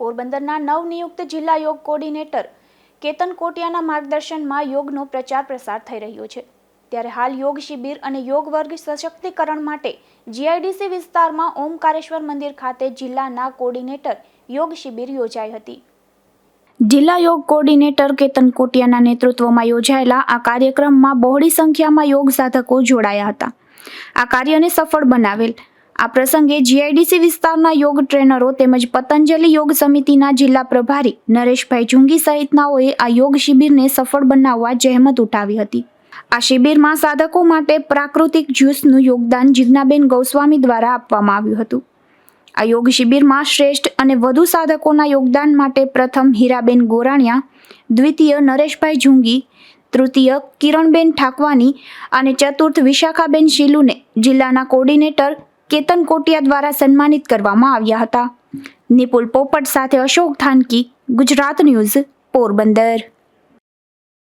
પોરબંદરના નવનિયુક્ત જિલ્લા યોગ કોર્ડિનેટર કેતન કોટિયાના માર્ગદર્શનમાં યોગનો પ્રચાર પ્રસાર થઈ રહ્યો છે। ત્યારે હાલ યોગ શિબિર અને યોગ વર્ગ સશક્તિકરણ માટે જીઆઈડીસી વિસ્તારમાં ઓમકારેશ્વર મંદિર ખાતે જિલ્લાના કોર્ડિનેટર યોગ શિબિર યોજાઈ હતી। જિલ્લા યોગ કોર્ડિનેટર કેતન કોટિયાના નેતૃત્વમાં યોજાયેલા આ કાર્યક્રમમાં બહોળી સંખ્યામાં યોગ સાધકો જોડાયા હતા। આ કાર્યને સફળ બનાવેલ આ પ્રસંગે જીઆઈડીસી વિસ્તારના યોગ ટ્રેનરો તેમજ પતંજલિ યોગ સમિતિના જિલ્લા પ્રભારી નરેશભાઈ જુંગી સહિતનાઓએ આ યોગ શિબિરને સફળ બનાવવા જહેમત ઉઠાવી હતી। આ શિબિરમાં સાધકો માટે પ્રાકૃતિક જ્યુસનું યોગદાન જીજ્ઞાબેન ગોસ્વામી દ્વારા આપવામાં આવ્યું હતું। આ યોગ શિબિરમાં શ્રેષ્ઠ અને વધુ સાધકોના યોગદાન માટે પ્રથમ હીરાબેન ગોરાણિયા, દ્વિતીય નરેશભાઈ જુંગી, તૃતીય કિરણબેન ઠાકવાની અને ચતુર્થ વિશાખાબેન શીલુને જિલ્લાના કોર્ડિનેટર કેતન કોટિયા દ્વારા સન્માનિત કરવામાં આવ્યા હતા। નિપુલ પોપટ સાથે અશોક થાનકી, ગુજરાત ન્યૂઝ, પોરબંદર।